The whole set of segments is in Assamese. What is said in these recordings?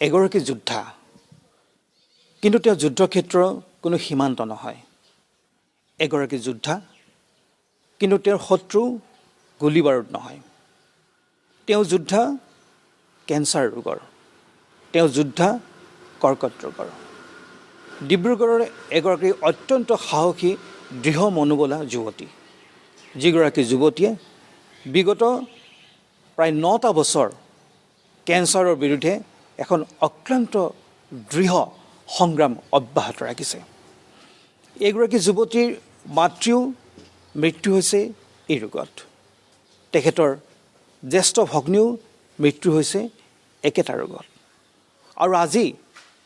এগৰাকী যোদ্ধা, কিন্তু তেওঁ যুদ্ধক্ষেত্ৰৰ কোনো সীমান্ত নহয়। এগৰাকী যোদ্ধা, কিন্তু তেওঁৰ শত্ৰু গুলী বাৰুদ নহয়। তেওঁ যোদ্ধা কেঞ্চাৰ ৰোগৰ, তেওঁ যোদ্ধা কৰ্কট ৰোগৰ। ডিব্ৰুগড়ৰ এগৰাকী অত্যন্ত সাহসী দৃঢ় মনোবলা যুৱতী, যিগৰাকী যুৱতীয়ে বিগত প্ৰায় 9টা বছৰ কেঞ্চাৰৰ বিৰুদ্ধে এখন অক্লান্ত দৃঢ় সংগ্ৰাম অব্যাহত ৰাখিছে। এইগৰাকী যুৱতীৰ মাতৃও মৃত্যু হৈছে এই ৰোগত। তেখেতৰ জ্যেষ্ঠ ভগ্নীও মৃত্যু হৈছে একেটা ৰোগত, আৰু আজি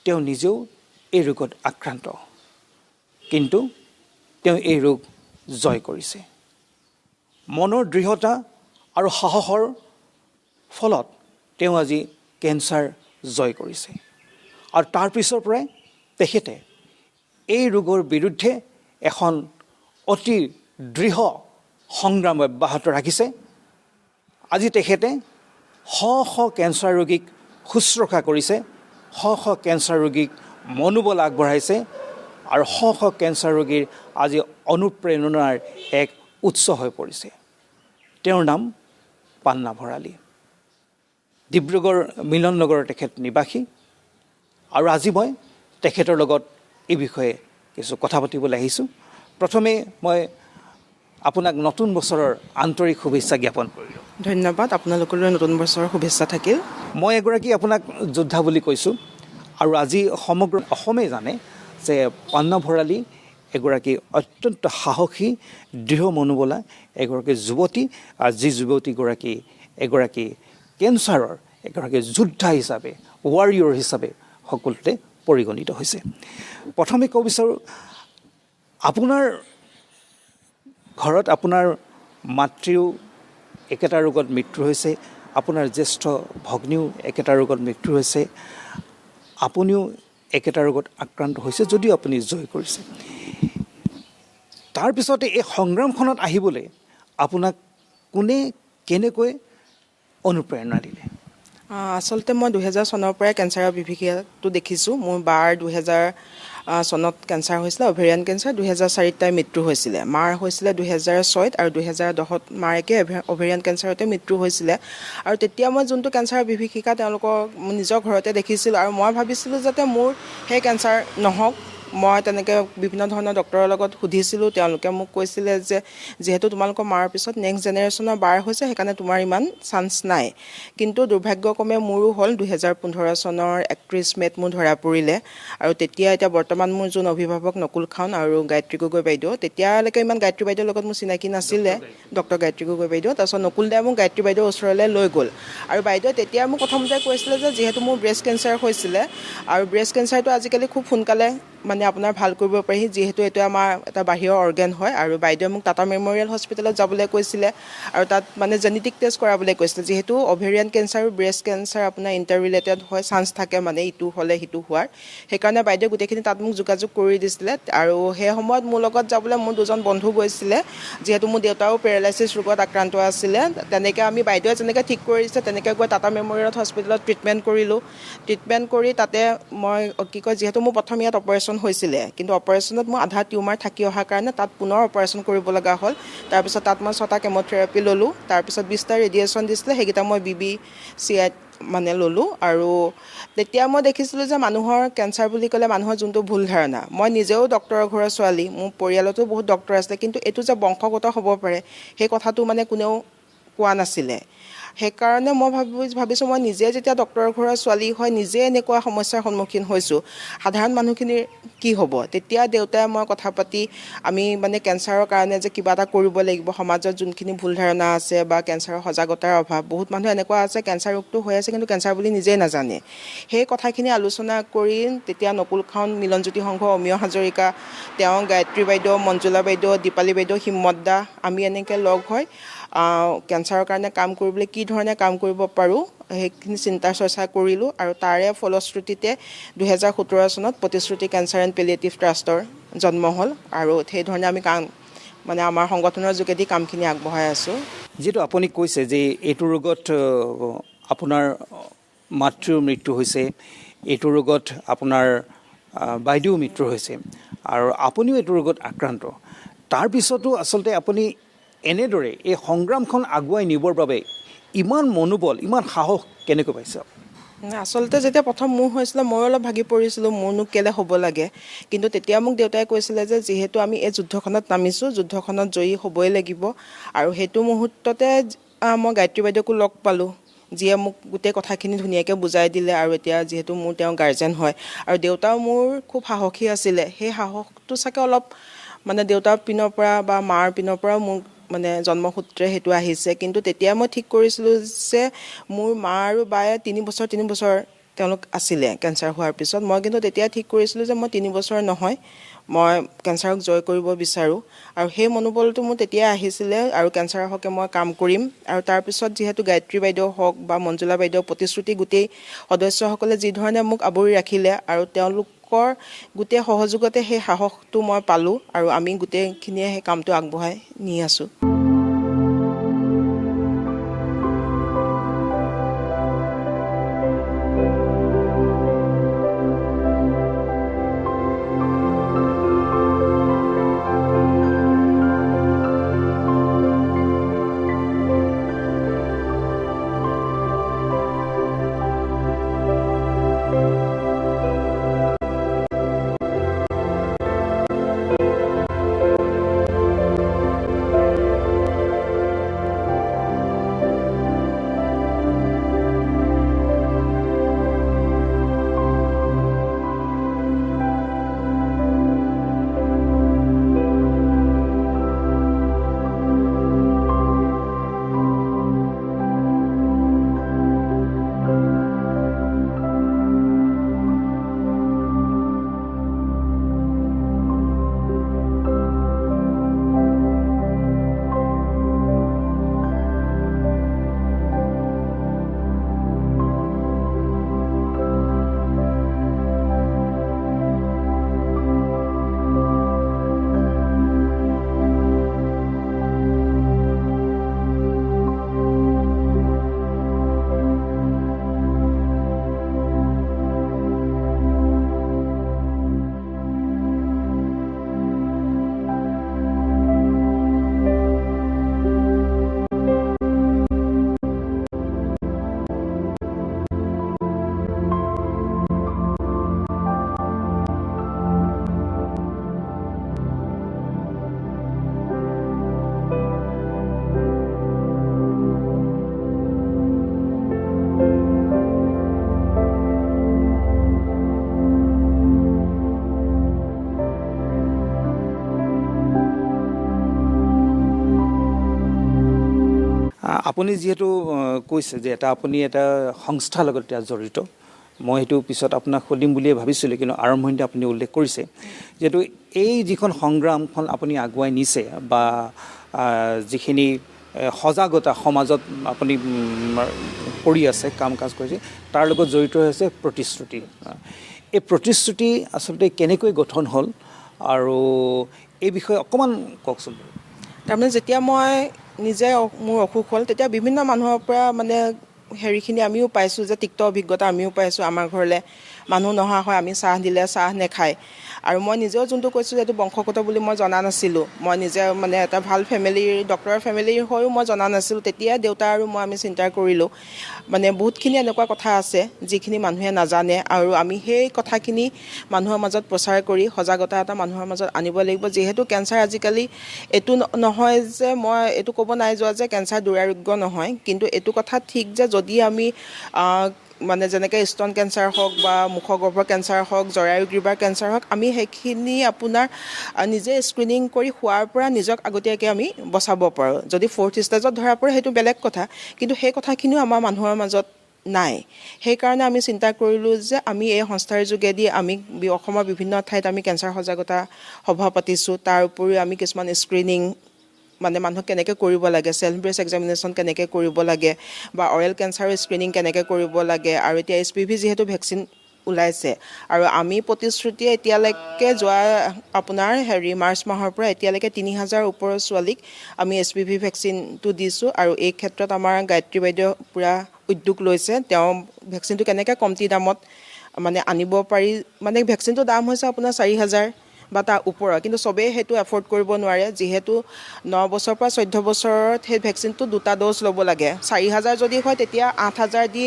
তেওঁ নিজেও এই ৰোগত আক্ৰান্ত, কিন্তু তেওঁ এই ৰোগ জয় কৰিছে। মনৰ দৃঢ়তা আৰু সাহসৰ ফলত তেওঁ আজি কেঞ্চাৰ জয় কৰিছে, আৰু তাৰ পিছৰ পৰাই তেখেতে এই ৰোগৰ বিৰুদ্ধে এখন অতি দৃঢ় সংগ্ৰাম অব্যাহত ৰাখিছে। আজি তেখেতে শ শ কেঞ্চাৰ ৰোগীক শুশ্ৰূষা কৰিছে, শ শ কেঞ্চাৰ ৰোগীক মনোবল আগবঢ়াইছে, আৰু শ শ কেঞ্চাৰ ৰোগীৰ আজি অনুপ্ৰেৰণাৰ এক উৎস হৈ পৰিছে। তেওঁৰ নাম পান্না ভৰালী। ডিব্ৰুগড় মিলন নগৰৰ তেখেত নিবাসী, আৰু আজি মই তেখেতৰ লগত এই বিষয়ে কিছু কথা পাতিবলৈ আহিছোঁ। প্ৰথমে মই আপোনাক নতুন বছৰৰ আন্তৰিক শুভেচ্ছা জ্ঞাপন কৰিলোঁ। ধন্যবাদ, আপোনালোকলৈ নতুন বছৰৰ শুভেচ্ছা থাকিল। মই এগৰাকী আপোনাক যোদ্ধা বুলি কৈছোঁ, আৰু আজি সমগ্ৰ অসমেই জানে যে পান্না ভৰালী এগৰাকী অত্যন্ত সাহসী দৃঢ় মনোবলা এগৰাকী যুৱতী, আৰু যি যুৱতীগৰাকী এগৰাকী কেঞ্চাৰৰ এগৰাকী যোদ্ধা হিচাপে, ৱাৰিয়ৰ হিচাপে সকলোতে পৰিগণিত হৈছে। প্ৰথমে ক'ব বিচাৰোঁ, আপোনাৰ ঘৰত আপোনাৰ মাতৃও একেটা ৰোগত মৃত্যু হৈছে, আপোনাৰ জ্যেষ্ঠ ভগ্নীও একেটা ৰোগত মৃত্যু হৈছে, আপুনিও একেটা ৰোগত আক্ৰান্ত হৈছে, যদিও আপুনি জয় কৰিছে। তাৰপিছতে এই সংগ্ৰামখনত আহিবলৈ আপোনাক কোনে কেনেকৈ অনুপ্ৰেৰণা দিলে? আচলতে মই 2000 চনৰ পৰাই কেঞ্চাৰৰ বিভীষিকাটো দেখিছোঁ। মোৰ বাৰ 2000 চনত কেঞ্চাৰ হৈছিলে, অভেৰিয়ান কেঞ্চাৰ। 2004 তাইৰ মৃত্যু হৈছিলে। মাৰ হৈছিলে 2006 আৰু 2010 মাৰেকে অভেৰিয়ান কেঞ্চাৰতে মৃত্যু হৈছিলে। আৰু তেতিয়া মই যোনটো কেঞ্চাৰৰ বিভীষিকা তেওঁলোকক নিজৰ ঘৰতে দেখিছিলোঁ, আৰু মই ভাবিছিলোঁ যাতে মোৰ সেই কেঞ্চাৰ নহওক। মই তেনেকৈ বিভিন্ন ধৰণৰ ডক্টৰৰ লগত সুধিছিলোঁ। তেওঁলোকে মোক কৈছিলে যে যিহেতু তোমালোকৰ মাৰ পিছত নেক্সট জেনেৰেশ্যনৰ বাৰ হৈছে, সেইকাৰণে তোমাৰ ইমান চান্স নাই। কিন্তু দুৰ্ভাগ্যক্ৰমে মোৰো হ'ল 2015 চনৰ 31 মে'ত মোৰ ধৰা পৰিলে। আৰু এতিয়া বৰ্তমান মোৰ যোন অভিভাৱক নকুল খান আৰু গায়ত্ৰী গগৈ বাইদেউ, তেতিয়ালৈকে ইমান গায়ত্ৰী বাইদেউৰ লগত মোৰ চিনাকি নাছিলে, ডক্টৰ গায়ত্ৰী গগৈ বাইদেউ। তাৰপিছত নকুল দাই মোক গায়ত্ৰী বাইদেউৰ ওচৰলৈ লৈ গ'ল, আৰু বাইদেৱে তেতিয়া মোক প্ৰথমতে কৈছিলে যে যিহেতু মোৰ ব্ৰেষ্ট কেঞ্চাৰ হৈছিলে, আৰু ব্ৰেষ্ট কেঞ্চাৰটো আজিকালি খুব সোনকালে মানে আপোনাৰ ভাল কৰিব পাৰি, যিহেতু এইটো আমাৰ এটা বাহিৰৰ অৰ্গেন হয়। আৰু বাইদেৱে মোক টাটা মেমৰিয়েল হস্পিটেলত যাবলৈ কৈছিলে, আৰু তাত মানে জেনেটিক টেষ্ট কৰাবলৈ কৈছিলে, যিহেতু অভেৰিয়ান কেঞ্চাৰ আৰু ব্ৰেষ্ট কেঞ্চাৰ আপোনাৰ ইণ্টাৰ ৰিলেটেড হয়, চান্স থাকে মানে ইটো হ'লে সিটো হোৱাৰ। সেইকাৰণে বাইদেৱে গোটেইখিনি তাত মোক যোগাযোগ কৰি দিছিলে। আৰু সেই সময়ত মোৰ লগত যাবলৈ মোৰ দুজন বন্ধু গৈছিলে, যিহেতু মোৰ দেউতাও পেৰালাইচিছ ৰোগত আক্ৰান্ত আছিলে। তেনেকৈ আমি বাইদেৱে যেনেকৈ ঠিক কৰি দিছে তেনেকৈ গৈ টাটা মেমৰিয়েল হস্পিটেলত ট্ৰিটমেণ্ট কৰিলোঁ। ট্ৰিটমেণ্ট কৰি তাতে মই যিহেতু মোৰ প্ৰথম ইয়াত অপাৰেশ্যন হৈছিলে, কিন্তু অপাৰেশ্যনত মোৰ আধা টিউমাৰ থাকি অহাৰ কাৰণে তাত পুনৰ অপাৰেশ্যন কৰিব লগা হ'ল। তাৰপিছত তাত মই 6টা কেম'থেৰাপি ল'লোঁ, তাৰপিছত 20টা ৰেডিয়েশ্যন দিছিলে, সেইকেইটা মই BBCIত মানে ল'লোঁ। আৰু তেতিয়া মই দেখিছিলোঁ যে মানুহৰ কেঞ্চাৰ বুলি ক'লে মানুহৰ যোনটো ভুল ধাৰণা, মই নিজেও ডক্টৰৰ ঘৰৰ ছোৱালী, মোৰ পৰিয়ালতো বহুত ডক্টৰ আছিলে, কিন্তু এইটো যে বংশগত হ'ব পাৰে সেই কথাটো মানে কোনেও কোৱা নাছিলে। সেইকাৰণে মই ভাবিছোঁ মই নিজে যেতিয়া ডক্টৰৰ ঘৰৰ ছোৱালী হয়, নিজে এনেকুৱা সমস্যাৰ সন্মুখীন হৈছোঁ, সাধাৰণ মানুহখিনিৰ কি হ'ব? তেতিয়া দেউতাই মই কথা পাতি আমি মানে কেঞ্চাৰৰ কাৰণে যে কিবা এটা কৰিব লাগিব, সমাজত যোনখিনি ভুল ধাৰণা আছে বা কেঞ্চাৰৰ সজাগতাৰ অভাৱ, বহুত মানুহ এনেকুৱা আছে কেঞ্চাৰ ৰোগটো হৈ আছে কিন্তু কেঞ্চাৰ বুলি নিজেই নাজানে। সেই কথাখিনি আলোচনা কৰি তেতিয়া নকুল খান, মিলনজ্যোতি সংঘ, অমিয় হাজৰিকা, তেওঁ গায়ত্ৰী বাইদেউ, মঞ্জুলা বাইদেউ, দীপালী বাইদেউ, হিম্মত দা, আমি এনেকৈ লগ হৈ কেঞ্চাৰৰ কাৰণে কাম কৰিবলৈ কি ধৰণে কাম কৰিব পাৰোঁ সেইখিনি চিন্তা চৰ্চা কৰিলোঁ। আৰু তাৰে ফলশ্ৰুতিতে 2017 চনত প্ৰতিশ্ৰুতি কেঞ্চাৰ এণ্ড পেলিয়েটিভ ট্ৰাষ্টৰ জন্ম হ'ল, আৰু সেইধৰণে আমি কাম মানে আমাৰ সংগঠনৰ যোগেদি কামখিনি আগবঢ়াই আছোঁ। যিহেতু আপুনি কৈছে যে এইটো ৰোগত আপোনাৰ মাতৃৰ মৃত্যু হৈছে, এইটো ৰোগত আপোনাৰ বাইদেউ মৃত্যু হৈছে আৰু আপুনিও এইটো ৰোগত আক্ৰান্ত তাৰপিছতো আচলতে আপুনি এনেদৰে এই সংগ্ৰামখন আগুৱাই নিবৰ বাবে ইমান মনোবল ইমান সাহস কেনেকৈ পাইছে আচলতে যেতিয়া প্ৰথম মোৰ হৈছিলে মই অলপ ভাগি পৰিছিলোঁ মোৰনো কেলৈ হ'ব লাগে কিন্তু তেতিয়া মোক দেউতাই কৈছিলে যে যিহেতু আমি এই যুদ্ধখনত নামিছোঁ যুদ্ধখনত জয়ী হ'বই লাগিব আৰু সেইটো মুহূৰ্ততে মই গায়ত্ৰী বাইদেউকো লগ পালোঁ যিয়ে মোক গোটেই কথাখিনি ধুনীয়াকৈ বুজাই দিলে আৰু এতিয়া যিহেতু মোৰ তেওঁ গাৰ্জেন হয় আৰু দেউতাও মোৰ খুব সাহসী আছিলে সেই সাহসটো চাগে অলপ মানে দেউতাৰ পিনৰ পৰা বা মাৰ পিনৰ পৰাও মোক মানে জন্মসূত্ৰে সেইটো আহিছে কিন্তু তেতিয়া মই ঠিক কৰিছিলোঁ যে মোৰ মা আৰু বায়ে 3 বছৰ তেওঁলোক আছিলে কেঞ্চাৰ হোৱাৰ পিছত মই কিন্তু তেতিয়া ঠিক কৰিছিলোঁ যে মই 3 বছৰ নহয় মই কেঞ্চাৰক জয় কৰিব বিচাৰোঁ আৰু সেই মনোবলটো মোৰ তেতিয়া আহিছিলে আৰু কেঞ্চাৰৰ হকে মই কাম কৰিম আৰু তাৰপিছত যিহেতু গায়ত্ৰী বাইদেউ হওক বা মঞ্জুলা বাইদেউ প্ৰতিশ্ৰুতি গোটেই সদস্যসকলে যি ধৰণে মোক আৱৰি ৰাখিলে আৰু তেওঁলোকৰ গোটেই সহযোগতে সেই সাহসটো মই পালোঁ আৰু আমি গোটেইখিনিয়ে সেই কামটো আগবঢ়াই নি আছোঁ আপুনি যিহেতু কৈছে যে আপুনি এটা সংস্থাৰ লগত এতিয়া জড়িত মই সেইটো পিছত আপোনাক সুধিম বুলিয়ে ভাবিছিলোঁ কিন্তু আৰম্ভণিতে আপুনি উল্লেখ কৰিছে যেটো এই যিখন সংগ্ৰামখন আপুনি আগুৱাই নিছে বা যিখিনি সজাগতা সমাজত আপুনি কৰি আছে কাম কাজ কৰিছে তাৰ লগত জড়িত হৈছে প্ৰতিশ্ৰুতি এই প্ৰতিশ্ৰুতি আচলতে কেনেকৈ গঠন হ'ল আৰু এই বিষয়ে অকমান কওকচোন তাৰমানে যেতিয়া মই নিজে মোৰ অসুখ হ'ল তেতিয়া বিভিন্ন মানুহৰ পৰা মানে হেৰিখিনি আমিও পাইছোঁ যে তিক্ত অভিজ্ঞতা আমিও পাইছোঁ আমাৰ ঘৰলৈ মানুহ নহা হয় আমি চাহ দিলে চাহ নেখায় আৰু মই নিজেও যোনটো কৈছোঁ যে এইটো বংশগত বুলি মই জনা নাছিলোঁ মই নিজে মানে এটা ভাল ফেমিলিৰ ডক্টৰৰ ফেমিলিৰ হৈও মই জনা নাছিলোঁ তেতিয়া দেউতা আৰু মই আমি চিন্তা কৰিলোঁ মানে বহুতখিনি এনেকুৱা কথা আছে যিখিনি মানুহে নাজানে আৰু আমি সেই কথাখিনি মানুহৰ মাজত প্ৰচাৰ কৰি সজাগতা এটা মানুহৰ মাজত আনিব লাগিব যিহেতু কেঞ্চাৰ আজিকালি এইটো নহয় যে মই এইটো ক'ব নাই যোৱা যে কেঞ্চাৰ দুৰাৰোগ্য নহয় কিন্তু এইটো কথা ঠিক যে যদি আমি মানে যেনেকৈ স্তন কেঞ্চাৰ হওক বা মুখগৰ্ভৰ কেঞ্চাৰ হওক জৰায়ুগ্ৰীবাৰ কেঞ্চাৰ হওক আমি সেইখিনি আপোনাৰ নিজে স্ক্ৰিনিং কৰি হোৱাৰ পৰা নিজক আগতীয়াকৈ আমি বচাব পাৰোঁ যদি 4th ষ্টেজত ধৰা পৰে সেইটো বেলেগ কথা কিন্তু সেই কথাখিনিও আমাৰ মানুহৰ মাজত নাই সেইকাৰণে আমি চিন্তা কৰিলোঁ যে আমি এই সংস্থাৰ যোগেদি আমি অসমৰ বিভিন্ন ঠাইত আমি কেঞ্চাৰ সজাগতা সভা পাতিছোঁ তাৰ উপৰিও আমি কিছুমান স্ক্ৰিনিং মানে মানুহক কেনেকৈ কৰিব লাগে সেলফ ব্ৰেষ্ট এক্সামিনেশ্যন কেনেকৈ কৰিব লাগে বা অৰেল কেঞ্চাৰৰ স্ক্ৰিনিং কেনেকৈ কৰিব লাগে আৰু এতিয়া HPV যিহেতু ভেকচিন ওলাইছে আৰু আমি প্ৰতিশ্ৰুতিয়ে এতিয়ালৈকে যোৱা আপোনাৰ মাৰ্চ মাহৰ পৰা এতিয়ালৈকে 3000 ওপৰৰ ছোৱালীক আমি HPV ভেকচিনটো দিছোঁ আৰু এই ক্ষেত্ৰত আমাৰ গায়ত্ৰী বাইদেউ পূৰা উদ্যোগ লৈছে তেওঁ ভেকচিনটো কেনেকৈ কমটি দামত মানে আনিব পাৰি মানে ভেকচিনটোৰ দাম হৈছে আপোনাৰ 4,000 বা তাৰ ওপৰত কিন্তু চবেই সেইটো এফৰ্ড কৰিব নোৱাৰে যিহেতু 9 বছৰৰ পৰা 14 বছৰত সেই ভেকচিনটো দুটা ড'জ ল'ব লাগে 4,000 যদি হয় তেতিয়া 8,000 দি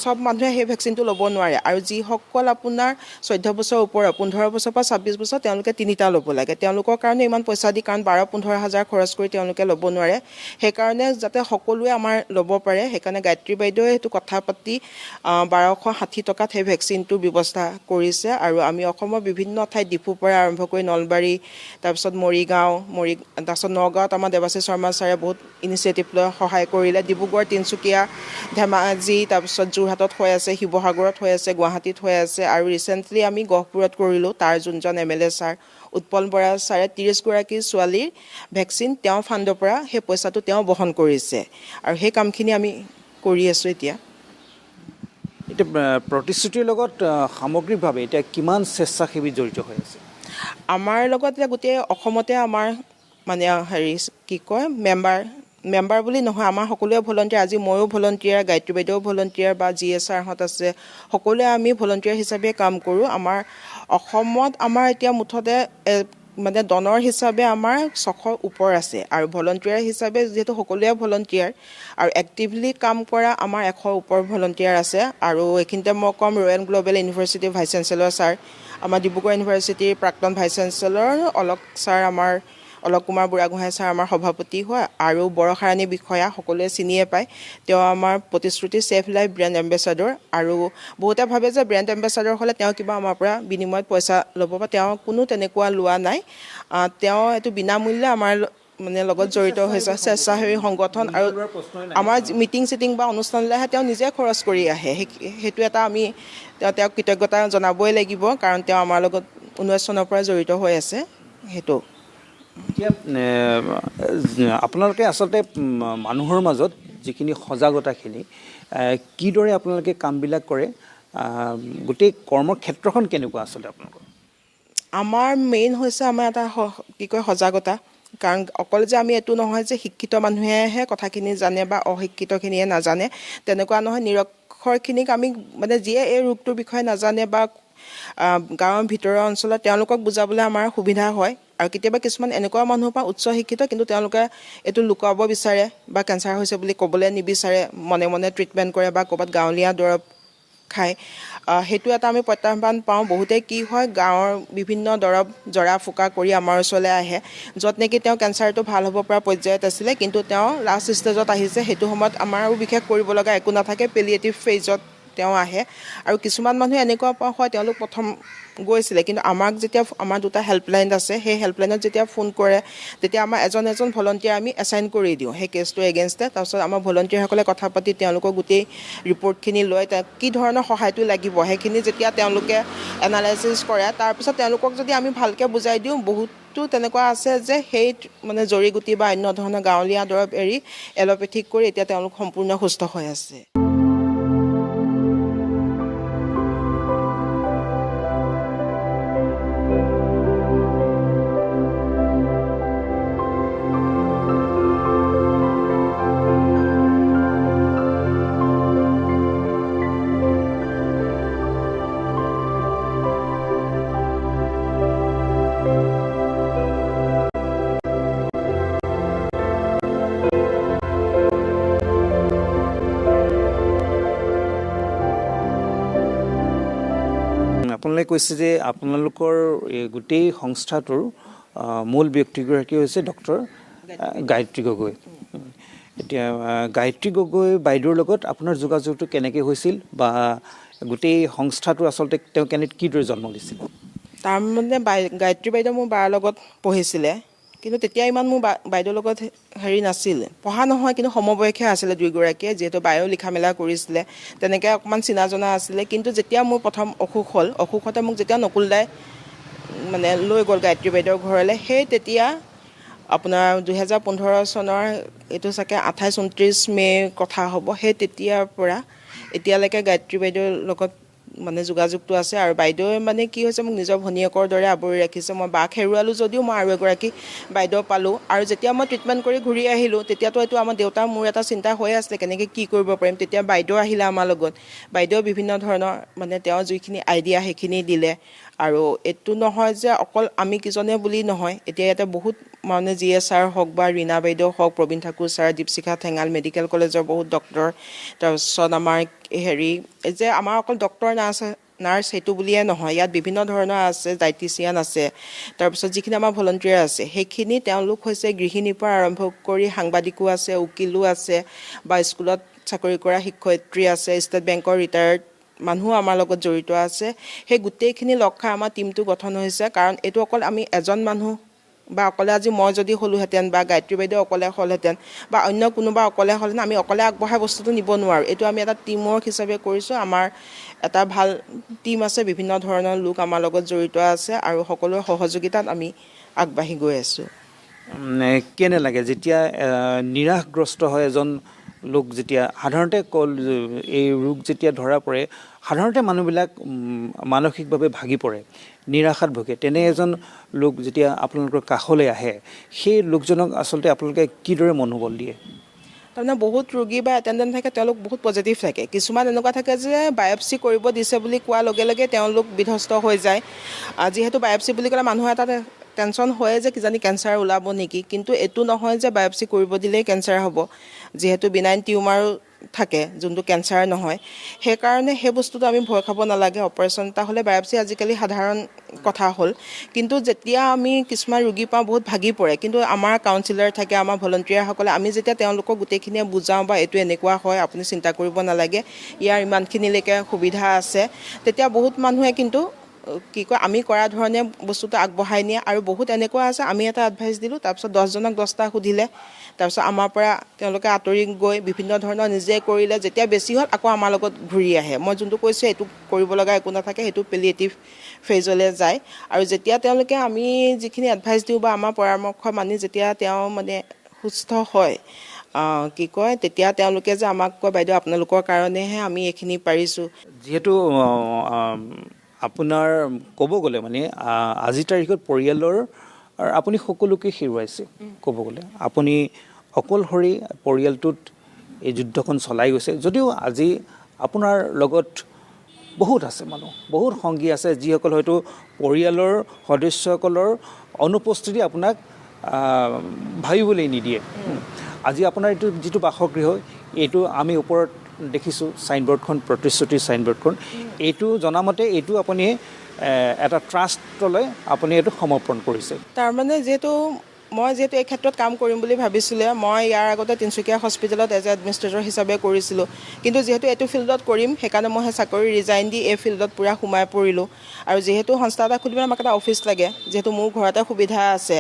সব মানুহে সেই ভেকচিনটো ল'ব নোৱাৰে আৰু যিসকল আপোনাৰ 14 বছৰ ওপৰত 15 বছৰ পৰা 26 বছৰ তেওঁলোকে তিনিটা ল'ব লাগে তেওঁলোকৰ কাৰণে ইমান পইচা দি কাৰণ 12-15 হাজাৰ খৰচ কৰি তেওঁলোকে ল'ব নোৱাৰে সেইকাৰণে যাতে সকলোৱে আমাৰ ল'ব পাৰে সেইকাৰণে গায়ত্ৰী বাইদেৱে সেইটো কথা পাতি 1260 টকাত সেই ভেকচিনটোৰ ব্যৱস্থা কৰিছে আৰু আমি অসমৰ বিভিন্ন ঠাইত ডিপুৰ পৰা আৰম্ভ কৰি নলবাৰী তাৰপিছত মৰিগাঁও তাৰপিছত নগাঁৱত আমাৰ দেৱাশীষ শৰ্মা ছাৰে বহুত ইনিচিয়েটিভ লৈ সহায় কৰিলে ডিব্ৰুগড় তিনিচুকীয়া ধেমাজি তাৰপিছত যোৰহাটত হৈ আছে শিৱসাগৰত হৈ আছে গুৱাহাটীত হৈ আছে আৰু ৰিচেণ্টলি আমি গহপুৰত কৰিলোঁ তাৰ যোনজন MLA ছাৰ উৎপল বৰা ছাৰে 30গৰাকী ছোৱালীৰ ভেকচিন তেওঁ ফাণ্ডৰ পৰা সেই পইচাটো তেওঁ বহন কৰিছে আৰু সেই কামখিনি আমি কৰি আছোঁ এতিয়া প্ৰতিশ্ৰুতিৰ লগত সামগ্ৰিকভাৱে এতিয়া কিমান স্বেচ্ছাসেৱী জড়িত হৈ আছে আমাৰ লগত এতিয়া গোটেই অসমতে আমাৰ মানে কি কয় মেম্বাৰ বুলি নহয় আমাৰ সকলোৱে ভলণ্টিয়াৰ আজি ময়ো ভলণ্টিয়াৰ গায়ত্ৰী বাইদেউ ভলণ্টিয়াৰ বা GSRহঁত আছে সকলোৱে আমি ভলণ্টিয়াৰ হিচাপে কাম কৰোঁ আমাৰ অসমত আমাৰ এতিয়া মুঠতে মানে ডনৰ হিচাপে আমাৰ 600 ওপৰ আছে আৰু ভলণ্টিয়াৰ হিচাপে যিহেতু সকলোৱে ভলণ্টিয়াৰ আৰু এক্টিভলি কাম কৰা আমাৰ 100 ওপৰ ভলণ্টিয়াৰ আছে আৰু এইখিনিতে মই ক'ম ৰয়েল গ্ল'বেল ইউনিভাৰ্চিটিৰ ভাইচ চেঞ্চেলৰ ছাৰ আমাৰ ডিব্ৰুগড় ইউনিভাৰ্চিটিৰ প্ৰাক্তন ভাইচ চেঞ্চেলৰ অলক কুমাৰ বুঢ়াগোহাঁই ছাৰ আমাৰ সভাপতি হয় আৰু বৰষাৰাণী বিষয়া সকলোৱে চিনিয়ে পায় তেওঁ আমাৰ প্ৰতিশ্ৰুতি ছেভ লাইফ ব্ৰেণ্ড এম্বেচাডৰ আৰু বহুতে ভাবে যে ব্ৰেণ্ড এম্বেচাডৰ হ'লে তেওঁ কিবা আমাৰ পৰা বিনিময়ত পইচা ল'ব বা তেওঁ কোনো তেনেকুৱা লোৱা নাই তেওঁ এইটো বিনামূল্যে আমাৰ মানে লগত জড়িত হৈছে স্বেচ্ছাসেৱী সংগঠন আৰু আমাৰ মিটিং চিটিং বা অনুষ্ঠানলৈ আহে তেওঁ নিজে খৰচ কৰি আহে সেইটো এটা আমি তেওঁক কৃতজ্ঞতা জনাবই লাগিব কাৰণ তেওঁ আমাৰ লগত 19 চনৰ পৰা জড়িত হৈ আছে সেইটো এতিয়া আপোনালোকে আচলতে মানুহৰ মাজত যিখিনি সজাগতাখিনি কিদৰে আপোনালোকে কামবিলাক কৰে গোটেই কৰ্মক্ষেত্ৰখন কেনেকুৱা আচলতে আপোনালোকৰ আমাৰ মেইন হৈছে আমাৰ এটা কি কয় সজাগতা কাৰণ অকল যে আমি এইটো নহয় যে শিক্ষিত মানুহেহে কথাখিনি জানে বা অশিক্ষিতখিনিয়ে নাজানে তেনেকুৱা নহয় নিৰক্ষৰখিনিক আমি মানে যিয়ে এই ৰোগটোৰ বিষয়ে নাজানে বা গাঁৱৰ ভিতৰৰ অঞ্চলত তেওঁলোকক বুজাবলৈ আমাৰ সুবিধা হয় আৰু কেতিয়াবা কিছুমান এনেকুৱা মানুহৰ পৰা উচ্চ শিক্ষিত কিন্তু তেওঁলোকে এইটো লুকুৱাব বিচাৰে বা কেঞ্চাৰ হৈছে বুলি ক'বলৈ নিবিচাৰে মনে মনে ট্ৰিটমেণ্ট কৰে বা ক'ৰবাত গাঁৱলীয়া দৰৱ খায় সেইটো এটা আমি প্ৰত্যাহ্বান পাওঁ বহুতেই কি হয় গাঁৱৰ বিভিন্ন দৰৱ জৰা ফুকা কৰি আমাৰ ওচৰলৈ আহে য'ত নেকি তেওঁ কেঞ্চাৰটো ভাল হ'ব পৰা পৰ্যায়ত আছিলে কিন্তু তেওঁ লাষ্ট ষ্টেজত আহিছে সেইটো সময়ত আমাৰো বিশেষ কৰিব লগা একো নাথাকে পেলিয়েটিভ ফেজত তেওঁ আহে আৰু কিছুমান মানুহ এনেকুৱা হয় তেওঁলোক প্ৰথম গৈছিলে কিন্তু আমাক যেতিয়া আমাৰ দুটা হেল্পলাইন আছে সেই হেল্পলাইনত যেতিয়া ফোন কৰে তেতিয়া আমাৰ এজন ভলণ্টিয়াৰ আমি এছাইন কৰি দিওঁ সেই কেছটো এগেইনষ্টে তাৰপিছত আমাৰ ভলণ্টিয়াৰসকলে কথা পাতি তেওঁলোকৰ গোটেই ৰিপৰ্টখিনি লৈ কি ধৰণৰ সহায়টো লাগিব সেইখিনি যেতিয়া তেওঁলোকে এনালাইচিছ কৰে তাৰপিছত তেওঁলোকক যদি আমি ভালকৈ বুজাই দিওঁ বহুতো তেনেকুৱা আছে যে সেই মানে জৰি গুটি বা অন্য ধৰণৰ গাঁৱলীয়া দৰৱ এৰি এল'পেথিক কৰি এতিয়া তেওঁলোক সম্পূৰ্ণ সুস্থ হৈ আছে আপোনালোকে কৈছে যে আপোনালোকৰ গোটেই সংস্থাটোৰ মূল ব্যক্তিগৰাকী হৈছে ডক্টৰ গায়ত্ৰী গগৈ এতিয়া গায়ত্ৰী গগৈ বাইদেউৰ লগত আপোনাৰ যোগাযোগটো কেনেকৈ হৈছিল বা গোটেই সংস্থাটো আচলতে তেওঁ কিদৰে জন্ম দিছিল তাৰমানে গায়ত্ৰী বাইদেউ মোৰ বাৰ লগত পঢ়িছিলে কিন্তু তেতিয়া ইমান মোৰ বাইদেউৰ লগত নাছিল পঢ়া নহয় কিন্তু সমবয়সীয়া আছিলে দুয়োগৰাকীয়ে যিহেতু বায়ো লিখা মেলা কৰিছিলে তেনেকৈ অকণমান চিনা জনা আছিলে কিন্তু যেতিয়া মোৰ প্ৰথম অসুখ হ'ল অসুখতে মোক যেতিয়া নকুল দাই মানে লৈ গ'ল গায়ত্ৰী বাইদেউৰ ঘৰলৈ সেই তেতিয়া আপোনাৰ 2015 চনৰ এইটো চাগে 28-29 মে'ৰ কথা হ'ব সেই তেতিয়াৰ পৰা এতিয়ালৈকে গায়ত্ৰী বাইদেউৰ লগত মানে যোগাযোগটো আছে আৰু বাইদেৱে মানে কি হৈছে মোক নিজৰ ভনীয়েকৰ দৰে আৱৰি ৰাখিছে মই বাক হেৰুৱালোঁ যদিও মই আৰু এগৰাকী বাইদেউ পালোঁ আৰু যেতিয়া মই ট্ৰিটমেণ্ট কৰি ঘূৰি আহিলোঁ তেতিয়াতো এইটো আমাৰ দেউতাৰ মোৰ এটা চিন্তা হৈ আছিলে কেনেকৈ কি কৰিব পাৰিম তেতিয়া বাইদেউ আহিলে আমাৰ লগত বাইদেউ বিভিন্ন ধৰণৰ মানে তেওঁ যিখিনি আইডিয়া সেইখিনি দিলে আৰু এইটো নহয় যে অকল আমি কিজনে বুলি নহয় এতিয়া ইয়াতে বহুত মানে GSR হওক বা ৰীণা বাইদেউ হওক প্ৰবীণ ঠাকুৰ ছাৰ দীপশিখা ঠেঙাল মেডিকেল কলেজৰ বহুত ডক্টৰ তাৰপিছত আমাৰ হেৰি যে আমাৰ অকল ডক্টৰ নাৰ্ছ সেইটো বুলিয়ে নহয় ইয়াত বিভিন্ন ধৰণৰ আছে ডাইটিচিয়ান আছে তাৰপিছত যিখিনি আমাৰ ভলণ্টিয়াৰ আছে সেইখিনি তেওঁলোক হৈছে গৃহিণীৰ পৰা আৰম্ভ কৰি সাংবাদিকো আছে উকিলো আছে বা স্কুলত চাকৰি কৰা শিক্ষয়িত্ৰী আছে ষ্টেট বেংকৰ ৰিটায়াৰ্ড মানুহো আমাৰ লগত জড়িত আছে সেই গোটেইখিনি লগ খাই আমাৰ টীমটো গঠন হৈছে কাৰণ এইটো অকল আমি এজন মানুহ বা অকলে আজি মই যদি হ'লোহেঁতেন বা গায়ত্ৰী বাইদেউ অকলে হ'লহেঁতেন বা অন্য কোনোবা অকলে হ'লহেঁতেন আমি অকলে আগবঢ়াই বস্তুটো নিব নোৱাৰোঁ এইটো আমি এটা টিম ৱৰ্ক হিচাপে কৰিছোঁ আমাৰ এটা ভাল টীম আছে বিভিন্ন ধৰণৰ লোক আমাৰ লগত জড়িত আছে আৰু সকলোৰে সহযোগিতাত আমি আগবাঢ়ি গৈ আছোঁ কেনে লাগে যেতিয়া নিৰাশগ্ৰস্ত হয় এজন লোক যেতিয়া সাধাৰণতে এই ৰোগ যেতিয়া ধৰা পৰে সাধাৰণতে মানুহবিলাক মানসিকভাৱে ভাগি পৰে নিৰাশাত ভোগে তেনে এজন লোক যেতিয়া আপোনালোকৰ কাষলৈ আহে সেই লোকজনক আচলতে আপোনালোকে কিদৰে মনোবল দিয়ে তাৰমানে বহুত ৰোগী বা এটেণ্ডেণ্ট থাকে তেওঁলোক বহুত পজিটিভ থাকে কিছুমান এনেকুৱা থাকে যে বায়পচি কৰিব দিছে বুলি কোৱাৰ লগে লগে তেওঁলোক বিধ্বস্ত হৈ যায় যিহেতু বায়পচি বুলি ক'লে মানুহৰ এটা টেনশ্যন হয় যে কিজানি কেঞ্চাৰ ওলাব নেকি কিন্তু এইটো নহয় যে বায়পচি কৰিব দিলেই কেঞ্চাৰ হ'ব যিহেতু বিনাইন টিউমাৰো থাকে যোনটো কেঞ্চাৰ নহয় সেইকাৰণে সেই বস্তুটো আমি ভয় খাব নালাগে অপাৰেশ্যন এটা হ'লে বায়পচি আজিকালি সাধাৰণ কথা হ'ল কিন্তু যেতিয়া আমি কিছুমান ৰোগী পাওঁ বহুত ভাগি পৰে কিন্তু আমাৰ কাউন্সিলাৰ থাকে আমাৰ ভলণ্টিয়াৰসকলে আমি যেতিয়া তেওঁলোকক গোটেইখিনিয়ে বুজাওঁ বা এইটো এনেকুৱা হয় আপুনি চিন্তা কৰিব নালাগে ইয়াৰ ইমানখিনিলৈকে সুবিধা আছে তেতিয়া বহুত মানুহে কিন্তু কি কয় আমি কৰা ধৰণে বস্তুটো আগবঢ়াই নিয়ে আৰু বহুত এনেকুৱা আছে আমি এটা এডভাইচ দিলোঁ তাৰপিছত 10জনক 10টা সুধিলে তাৰপিছত আমাৰ পৰা তেওঁলোকে আঁতৰি গৈ বিভিন্ন ধৰণৰ নিজে কৰিলে যেতিয়া বেছি হ'ল আকৌ আমাৰ লগত ঘূৰি আহে মই যোনটো কৈছোঁ এইটো কৰিব লগা একো নাথাকে সেইটো পেলিয়েটিভ ফেজলৈ যায় আৰু যেতিয়া তেওঁলোকে আমি যিখিনি এডভাইচ দিওঁ বা আমাৰ পৰামৰ্শ মানি যেতিয়া তেওঁ মানে সুস্থ হয় কি কয় তেতিয়া তেওঁলোকে যে আমাক কয় বাইদেউ আপোনালোকৰ কাৰণেহে আমি এইখিনি পাৰিছোঁ যিহেতু আপোনাৰ ক'ব গ'লে মানে আজিৰ তাৰিখত পৰিয়ালৰ আপুনি সকলোকে হেৰুৱাইছে ক'ব গ'লে আপুনি অকলশৰী পৰিয়ালটোত এই যুদ্ধখন চলাই গৈছে যদিও আজি আপোনাৰ লগত বহুত আছে মানুহ বহুত সংগী আছে যিসকল হয়তো পৰিয়ালৰ সদস্যসকলৰ অনুপস্থিতি আপোনাক ভাবিবলৈ নিদিয়ে আজি আপোনাৰ এইটো যিটো বাসগৃহ এইটো আমি ওপৰত দেখিছোঁ চাইনবোৰ্ডখন প্ৰতিশ্ৰুতিৰ চাইনবোৰ্ডখন এইটো জনামতে এইটো আপুনি এটা ট্ৰাষ্টলৈ আপুনি এইটো সমৰ্পণ কৰিছে তাৰমানে মই যিহেতু এই ক্ষেত্ৰত কাম কৰিম বুলি ভাবিছিলে মই ইয়াৰ আগতে তিনিচুকীয়া হস্পিটেলত এজ এ এডমিনিষ্ট্ৰেটৰ হিচাপে কৰিছিলোঁ কিন্তু যিহেতু এইটো ফিল্ডত কৰিম সেইকাৰণে মই সেই চাকৰি ৰিজাইন দি এই ফিল্ডত পূৰা সোমাই পৰিলোঁ আৰু যিহেতু সংস্থা এটা খুলিবলৈ আমাক এটা অফিচ লাগে যিহেতু মোৰ ঘৰতে সুবিধা আছে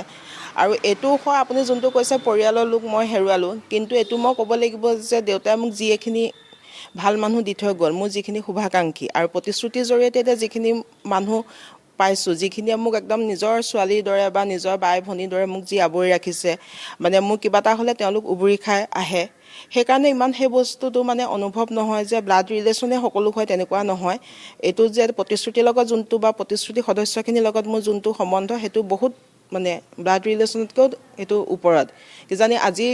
আৰু এইটো হয় আপুনি যোনটো কৈছে পৰিয়ালৰ লোক মই হেৰুৱালোঁ কিন্তু এইটো মই ক'ব লাগিব যে দেউতাই মোক যি এইখিনি ভাল মানুহ দি থৈ গ'ল মোৰ যিখিনি শুভাকাংক্ষী আৰু প্ৰতিশ্ৰুতিৰ জৰিয়তে এতিয়া যিখিনি মানুহ পাইছোঁ যিখিনিয়ে মোক একদম নিজৰ ছোৱালীৰ দৰে বা নিজৰ বাই ভনীৰ দৰে মোক যি আৱৰি ৰাখিছে মানে মোৰ কিবা এটা হ'লে তেওঁলোক উবুৰি খাই আহে সেইকাৰণে ইমান সেই বস্তুটো মানে অনুভৱ নহয় যে ব্লাড ৰিলেশ্যনে সকলো হয় তেনেকুৱা নহয় এইটো যে প্ৰতিশ্ৰুতিৰ লগত যোনটো বা প্ৰতিশ্ৰুতি সদস্যখিনিৰ লগত মোৰ যোনটো সম্বন্ধ সেইটো বহুত মানে ব্লাড ৰিলেশ্যনতকৈও এইটো ওপৰত কিজানি আজি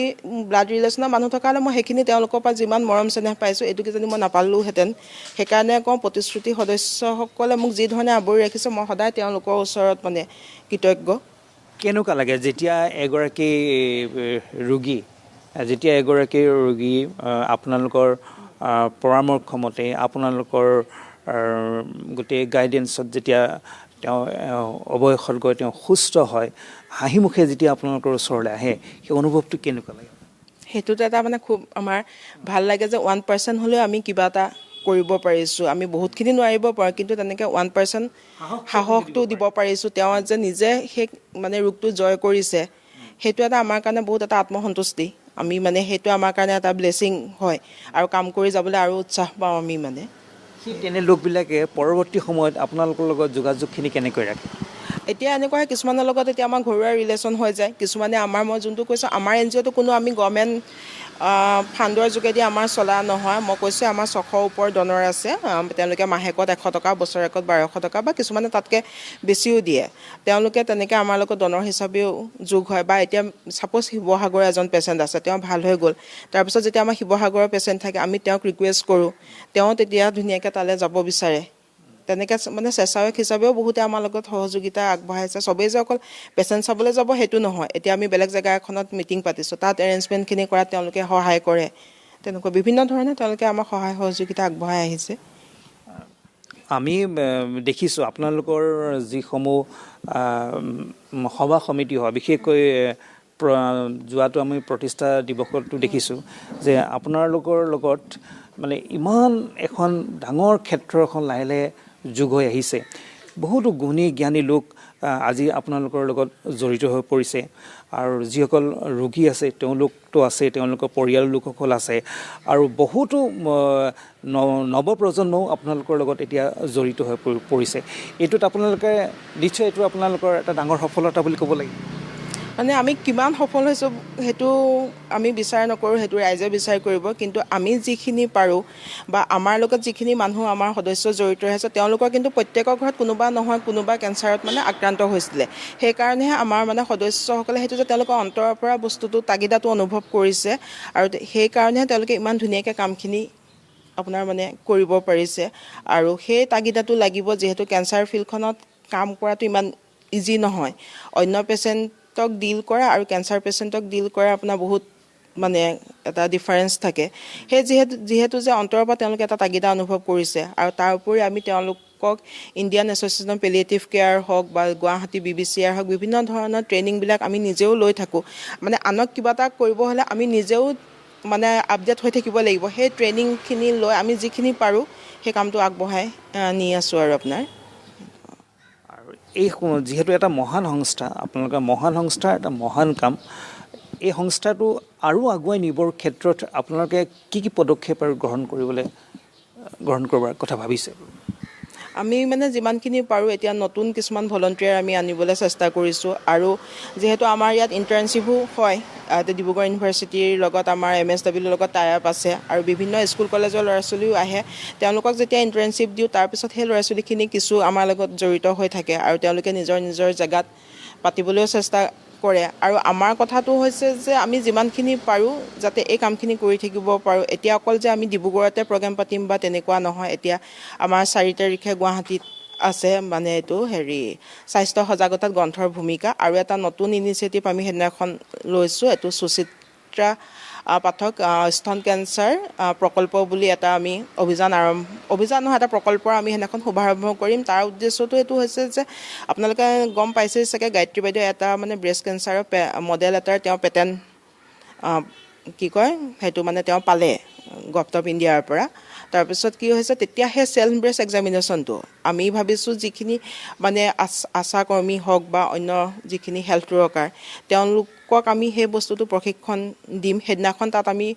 ব্লাড ৰিলেশ্যনৰ মানুহ থকা হ'লে মই সেইখিনি তেওঁলোকৰ পৰা যিমান মৰম চেনেহ পাইছোঁ এইটো কিজানি মই নাপালোঁহেঁতেন সেইকাৰণে কওঁ প্ৰতিশ্ৰুতি সদস্যসকলে মোক যি ধৰণে আৱৰি ৰাখিছে মই সদায় তেওঁলোকৰ ওচৰত মানে কৃতজ্ঞ কেনেকুৱা লাগে যেতিয়া এগৰাকী ৰোগী আপোনালোকৰ পৰামৰ্শমতে আপোনালোকৰ গোটেই গাইডেন্সত যেতিয়া তেওঁ অৱয়সত গৈ তেওঁ সুস্থ হয় হাঁহিমুখে যেতিয়া আপোনালোকৰ ওচৰলৈ আহে সেই অনুভৱটো কেনেকুৱা লাগে সেইটোতো এটা মানে খুব আমাৰ ভাল লাগে যে 1% হ'লেও আমি কিবা এটা কৰিব পাৰিছোঁ আমি বহুতখিনি নোৱাৰিব পাৰোঁ কিন্তু তেনেকৈ 1% সাহসটো দিব পাৰিছোঁ তেওঁ যে নিজে সেই মানে ৰোগটো জয় কৰিছে সেইটো এটা আমাৰ কাৰণে বহুত এটা আত্মসন্তুষ্টি আমি মানে সেইটো আমাৰ কাৰণে এটা ব্লেছিং হয় আৰু কাম কৰি যাবলৈ আৰু উৎসাহ পাওঁ আমি মানে সেই তেনে লোকবিলাকে পৰৱৰ্তী সময়ত আপোনালোকৰ লগত যোগাযোগখিনি কেনেকৈ ৰাখে এতিয়া এনেকুৱা হয় কিছুমানৰ লগত এতিয়া আমাৰ ঘৰুৱা ৰিলেশ্যন হৈ যায় কিছুমানে আমাৰ মই যোনটো কৈছোঁ আমাৰ NGOটো কোনো আমি গভৰ্ণমেণ্ট ফাণ্ডৰ যোগেদি আমাৰ চলা নহয়। মই কৈছোঁ আমাৰ 600 ওপৰ ডনৰ আছে। তেওঁলোকে মাহেকত 100 টকা, বছৰেকত 1200 টকা বা কিছুমানে তাতকৈ বেছিও দিয়ে। তেওঁলোকে তেনেকৈ আমাৰ লগত ডনৰ হিচাপেও যোগ হয়। বা এতিয়া ছাপ'জ শিৱসাগৰৰ এজন পেচেণ্ট আছে, তেওঁ ভাল হৈ গ'ল, তাৰপিছত যেতিয়া আমাৰ শিৱসাগৰৰ পেচেণ্ট থাকে আমি তেওঁক ৰিকুৱেষ্ট কৰোঁ, তেওঁ তেতিয়া ধুনীয়াকৈ তালৈ যাব বিচাৰে। তেনেকৈ মানে স্বেচ্ছাসেৱক হিচাপেও বহুতে আমাৰ লগত সহযোগিতা আগবঢ়াইছে। চবেই যে অকল পেচেণ্ট চাবলৈ যাব সেইটো নহয়। এতিয়া আমি বেলেগ জেগা এখনত মিটিং পাতিছোঁ, তাত এৰেঞ্জমেণ্টখিনি কৰাত তেওঁলোকে সহায় কৰে। তেনেকুৱা বিভিন্ন ধৰণে তেওঁলোকে আমাক সহায় সহযোগিতা আগবঢ়াই আহিছে। আমি দেখিছোঁ আপোনালোকৰ যিসমূহ সভা সমিতি হয়, বিশেষকৈ যোৱাটো আমি প্ৰতিষ্ঠা দিৱসতো দেখিছোঁ যে আপোনালোকৰ লগত মানে ইমান এখন ডাঙৰ ক্ষেত্ৰ এখন লাহে লাহে যোগ হৈ আহিছে। বহুতো গুণী জ্ঞানী লোক আজি আপোনালোকৰ লগত জড়িত হৈ পৰিছে। আৰু যিসকল ৰোগী আছে তেওঁলোকতো আছে, তেওঁলোকৰ পৰিয়ালৰ লোকসকল আছে, আৰু বহুতো নৱপ্ৰজন্মও আপোনালোকৰ লগত এতিয়া জড়িত হৈ পৰিছে। এইটোত আপোনালোকে নিশ্চয় এইটো আপোনালোকৰ এটা ডাঙৰ সফলতা বুলি ক'ব লাগিব। মানে আমি কিমান সফল হৈছোঁ সেইটো আমি বিচাৰ নকৰোঁ, সেইটো ৰাইজে বিচাৰ কৰিব। কিন্তু আমি যিখিনি পাৰোঁ বা আমাৰ লগত যিখিনি মানুহ আমাৰ সদস্য জড়িত হৈ আছে, তেওঁলোকৰ কিন্তু প্ৰত্যেকৰ ঘৰত কোনোবা নহয় কোনোবা কেঞ্চাৰত মানে আক্ৰান্ত হৈছিলে। সেইকাৰণেহে আমাৰ মানে সদস্যসকলে সেইটো যে তেওঁলোকৰ অন্তৰৰ পৰা বস্তুটো তাগিদাটো অনুভৱ কৰিছে, আৰু সেইকাৰণেহে তেওঁলোকে ইমান ধুনীয়াকৈ কামখিনি আপোনাৰ মানে কৰিব পাৰিছে। আৰু সেই তাগিদাটো লাগিব, যিহেতু কেঞ্চাৰ ফিল্ডখনত কাম কৰাটো ইমান ইজি নহয়। অন্য পেচেণ্টক ডিল কৰা আৰু কেঞ্চাৰ পেচেণ্টক ডিল কৰা আপোনাৰ বহুত মানে এটা ডিফাৰেঞ্চ থাকে। সেই যিহেতু যে অন্তৰৰ পৰা তেওঁলোকে এটা তাগিদা অনুভৱ কৰিছে, আৰু তাৰ উপৰি আমি তেওঁলোকক Indian association of palliative care হওক বা গুৱাহাটী BBCR হওক, বিভিন্ন ধৰণৰ ট্ৰেইনিংবিলাক আমি নিজেও লৈ থাকোঁ। মানে আনক কিবা এটা কৰিব হ'লে আমি নিজেও মানে আপডেট হৈ থাকিব লাগিব। সেই ট্ৰেইনিংখিনি লৈ আমি যিখিনি পাৰোঁ সেই কামটো আগবঢ়াই নি আছোঁ আৰু আপোনাৰ। আৰু এই যিহেতু এটা মহান সংস্থা, আপোনালোকৰ মহান সংস্থাৰ এটা মহান কাম, এই সংস্থাটো আৰু আগুৱাই নিবৰ ক্ষেত্ৰত আপোনালোকে কি কি পদক্ষেপ আৰু গ্ৰহণ কৰিবৰ কথা ভাবিছে? আমি মানে যিমানখিনি পাৰোঁ এতিয়া নতুন কিছুমান ভলণ্টিয়াৰ আমি আনিবলৈ চেষ্টা কৰিছোঁ। আৰু যিহেতু আমাৰ ইয়াত ইণ্টাৰ্ণশ্বিপো হয়, ডিব্ৰুগড় ইউনিভাৰ্চিটিৰ লগত আমাৰ MSWৰ লগত টাই আপ আছে, আৰু বিভিন্ন স্কুল কলেজৰ ল'ৰা ছোৱালীও আহে। তেওঁলোকক যেতিয়া ইণ্টাৰ্ণশ্বিপ দিওঁ, তাৰপিছত সেই ল'ৰা ছোৱালীখিনি কিছু আমাৰ লগত জড়িত হৈ থাকে, আৰু তেওঁলোকে নিজৰ জেগাত পাতিবলৈও চেষ্টা কৰে। আৰু আমাৰ কথাটো হৈছে যে আমি যিমানখিনি পাৰোঁ যাতে এই কামখিনি কৰি থাকিব পাৰোঁ। এতিয়া অকল যে আমি ডিব্ৰুগড়তে প্ৰগ্ৰেম পাতিম বা তেনেকুৱা নহয়। এতিয়া আমাৰ 4 তাৰিখে গুৱাহাটীত আছে মানে এইটো স্বাস্থ্য সজাগতাত গ্ৰন্থৰ ভূমিকা, আৰু এটা নতুন ইনিচিয়েটিভ আমি সেইদিনাখন লৈছোঁ। এইটো সুচিত্ৰা পাঠক স্তন কেঞ্চাৰ প্ৰকল্প বুলি এটা আমি অভিযান নহয়, এটা প্ৰকল্পৰ আমি সেইদিনাখন শুভাৰম্ভ কৰিম। তাৰ উদ্দেশ্যটো এইটো হৈছে যে আপোনালোকে গম পাইছেই চাগে, গায়ত্ৰী বাইদেৱে এটা মানে ব্ৰেষ্ট কেঞ্চাৰৰ মডেল এটাৰ তেওঁ পেটেণ্ট সেইটো মানে তেওঁ পালে গভৰ্ণমেণ্ট অফ ইণ্ডিয়াৰ পৰা। তাৰপিছত কি হৈছে, তেতিয়া সেই ছেল্ফ ব্ৰেষ্ট এক্সামিনেশ্যনটো আমি ভাবিছোঁ যিখিনি মানে আশা কৰ্মী হওক বা অন্য যিখিনি হেল্থ ৱৰ্কাৰ, তেওঁলোকক আমি সেই বস্তুটো প্ৰশিক্ষণ দিম। সেইদিনাখন তাত আমি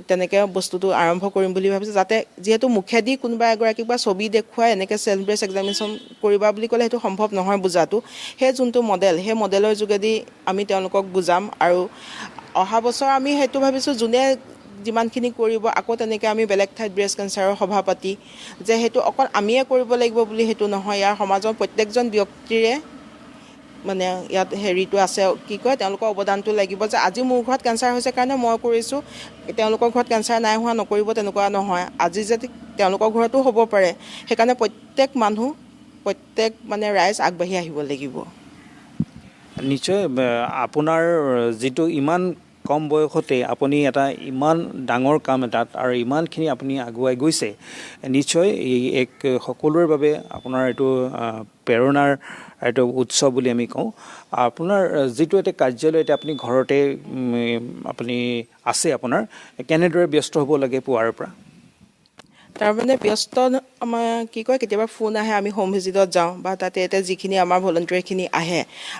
তেনেকৈ বস্তুটো আৰম্ভ কৰিম বুলি ভাবিছোঁ, যাতে যিহেতু মুখেদি কোনোবা এগৰাকীক বা ছবি দেখুৱাই এনেকৈ ছেল্ফ ব্ৰেষ্ট এক্সামিনেশ্যন কৰিবা বুলি ক'লে সেইটো সম্ভৱ নহয় বুজাটো। সেই যোনটো মডেল, সেই মডেলৰ যোগেদি আমি তেওঁলোকক বুজাম। আৰু অহা বছৰ আমি সেইটো ভাবিছোঁ, যোনে যিমানখিনি কৰিব, আকৌ তেনেকৈ আমি বেলেগ ঠাইত ব্ৰেষ্ট কেঞ্চাৰৰ সভা পাতি, যে সেইটো অকল আমিয়ে কৰিব লাগিব বুলি সেইটো নহয়। ইয়াৰ সমাজৰ প্ৰত্যেকজন ব্যক্তিৰে মানে ইয়াত আছে, তেওঁলোকৰ অৱদানটো লাগিব। যে আজি মোৰ ঘৰত কেঞ্চাৰ হৈছে কাৰণে মই কৰিছোঁ, তেওঁলোকৰ ঘৰত কেঞ্চাৰ নাই হোৱা নকৰিব তেনেকুৱা নহয়। আজি যদি তেওঁলোকৰ ঘৰতো হ'ব পাৰে, সেইকাৰণে প্ৰত্যেক মানে ৰাইজ আগবাঢ়ি আহিব লাগিব। নিশ্চয় আপোনাৰ যিটো ইমান কম বয়সতে আপুনি এটা ইমান ডাঙৰ কাম এটাত আৰু ইমানখিনি আপুনি আগুৱাই গৈছে, নিশ্চয় এক সকলোৰে বাবে আপোনাৰ এইটো প্ৰেৰণাৰ এইটো উৎসৱ বুলি আমি কওঁ। আপোনাৰ যিটো এটা কাৰ্যালয়, এতিয়া আপুনি ঘৰতে আপুনি আছে, আপোনাৰ কেনেদৰে ব্যস্ত হ'ব লাগে পুৱাৰ পৰা? তাৰমানে ব্যস্ত আমাৰ কেতিয়াবা ফোন আহে, আমি হোম ভিজিটত যাওঁ, বা তাতে এতিয়া যিখিনি আমাৰ ভলণ্টিয়াৰখিনি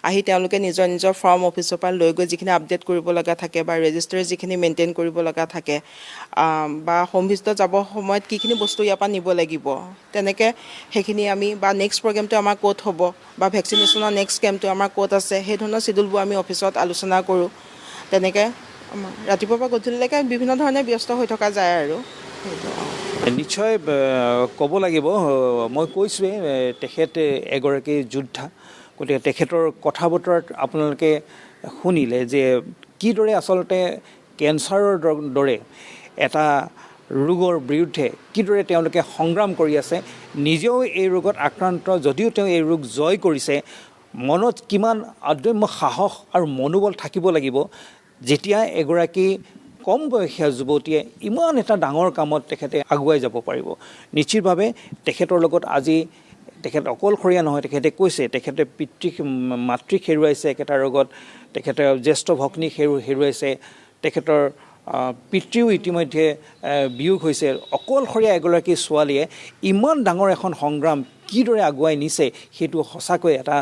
আহি তেওঁলোকে নিজৰ ফৰ্ম অফিচৰ পৰা লৈ গৈ যিখিনি আপডেট কৰিব লগা থাকে বা ৰেজিষ্টাৰ যিখিনি মেইনটেইন কৰিব লগা থাকে, বা হোম ভিজিটত যাবৰ সময়ত কিখিনি বস্তু ইয়াৰ পৰা নিব লাগিব, তেনেকৈ সেইখিনি আমি, বা নেক্সট প্ৰগ্ৰেমটো আমাৰ ক'ত হ'ব, বা ভেকচিনেশ্যনৰ নেক্সট কেম্পটো আমাৰ ক'ত আছে, সেই ধৰণৰ চিডিউলবোৰ আমি অফিচত আলোচনা কৰোঁ। তেনেকৈ আমাৰ ৰাতিপুৱাৰ পৰা গধূলিলৈকে বিভিন্ন ধৰণে ব্যস্ত হৈ থকা যায় আৰু সেইটো নিশ্চয় ক'ব লাগিব মই কৈছোঁৱেই তেখেত এগৰাকী যোদ্ধা গতিকে তেখেতৰ কথা বতৰাত আপোনালোকে শুনিলে যে কিদৰে আচলতে কেঞ্চাৰৰ দৰে এটা ৰোগৰ বিৰুদ্ধে কিদৰে তেওঁলোকে সংগ্ৰাম কৰি আছে নিজেও এই ৰোগত আক্ৰান্ত যদিও তেওঁ এই ৰোগ জয় কৰিছে মনত কিমান অদম্য সাহস আৰু মনোবল থাকিব লাগিব যেতিয়া এগৰাকী কম বয়সীয়া যুৱতীয়ে ইমান এটা ডাঙৰ কামত তেখেতে আগুৱাই যাব পাৰিব নিশ্চিতভাৱে তেখেতৰ লগত আজি তেখেত অকলশৰীয়া নহয় তেখেতে কৈছে তেখেতে মাতৃক হেৰুৱাইছে একেটা ৰোগত তেখেতে জ্যেষ্ঠ ভগ্নীক হেৰুৱাইছে তেখেতৰ পিতৃও ইতিমধ্যে বিয়োগ হৈছে অকলশৰীয়া এগৰাকী ছোৱালীয়ে ইমান ডাঙৰ এখন সংগ্ৰাম কিদৰে আগুৱাই নিছে সেইটো সঁচাকৈ এটা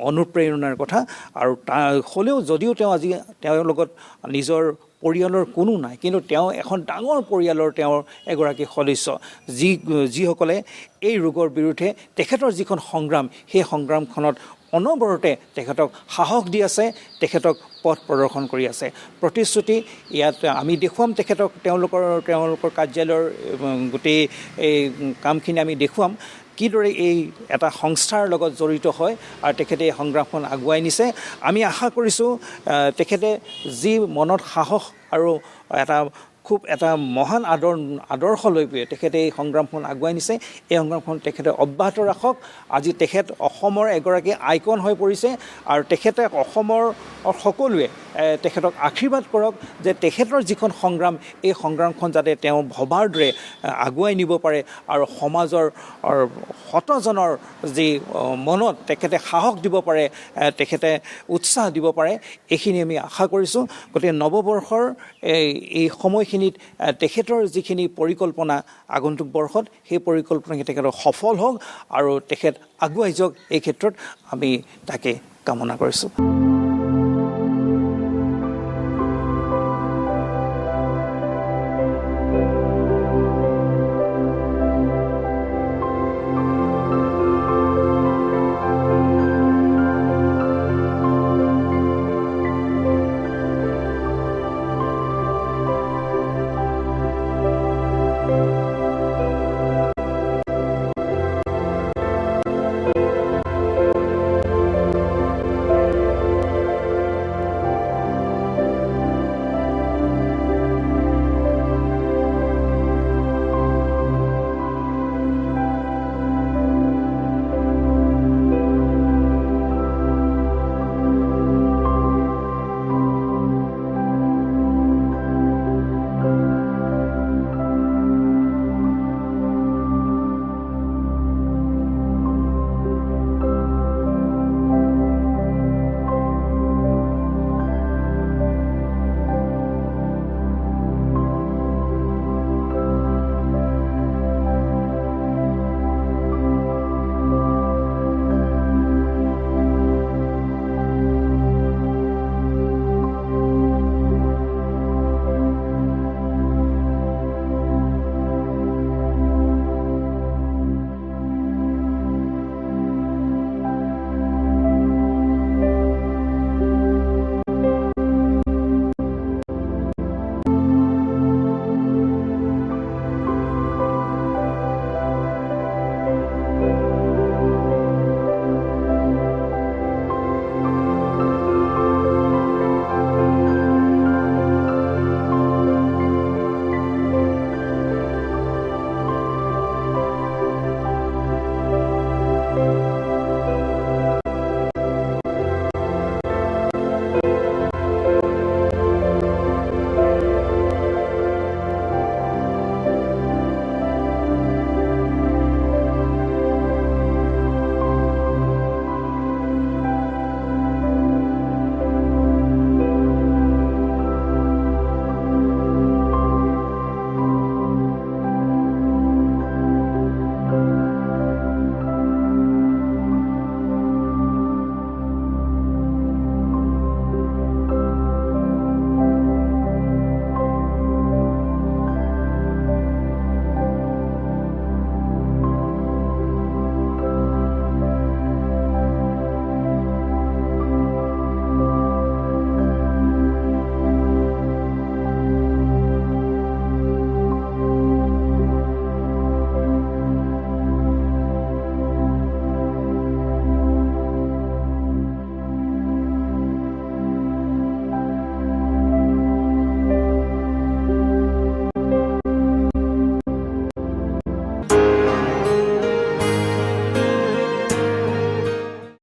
অনুপ্ৰেৰণাৰ কথা আৰু হ'লেও যদিও তেওঁ আজি তেওঁৰ লগত নিজৰ পৰিয়ালৰ কোনো নাই কিন্তু তেওঁ এখন ডাঙৰ পৰিয়ালৰ তেওঁৰ এগৰাকী সদস্য যিসকলে এই ৰোগৰ বিৰুদ্ধে তেখেতৰ যিখন সংগ্ৰাম সেই সংগ্ৰামখনত অনবৰতে তেখেতক সাহস দি আছে তেখেতক পথ প্ৰদৰ্শন কৰি আছে প্ৰতিশ্ৰুতি ইয়াত আমি দেখুৱাম তেখেতক তেওঁলোকৰ কাৰ্যালয়ৰ গোটেই এই কামখিনি আমি দেখুৱাম কিদৰে এই এটা সংস্থাৰ লগত জড়িত হয় আৰু তেখেতে এই সংগ্ৰামখন আগুৱাই নিছে আমি আশা কৰিছোঁ তেখেতে যি মনত সাহস আৰু খুব এটা মহান আদৰ্শ লৈ পেলাই তেখেতে এই সংগ্ৰামখন আগুৱাই নিছে এই সংগ্ৰামখন তেখেতে অব্যাহত ৰাখক আজি তেখেত অসমৰ এগৰাকী আইকন হৈ পৰিছে আৰু তেখেতে অসমৰ সকলোৱে তেখেতক আশীৰ্বাদ কৰক যে তেখেতৰ যিখন সংগ্ৰাম এই সংগ্ৰামখন যাতে তেওঁ ভবাৰ দৰে আগুৱাই নিব পাৰে আৰু সমাজৰ শতজনৰ যি মনত তেখেতে সাহস দিব পাৰে তেখেতে উৎসাহ দিব পাৰে এইখিনি আমি আশা কৰিছোঁ গতিকে নৱবৰ্ষৰ এই সময়খিনিত তেখেতৰ যিখিনি পৰিকল্পনা আগন্তুক বৰ্ষত সেই পৰিকল্পনাখিনি তেখেতৰ সফল হওক আৰু তেখেত আগুৱাই যাওক এই ক্ষেত্ৰত আমি তাকে কামনা কৰিছোঁ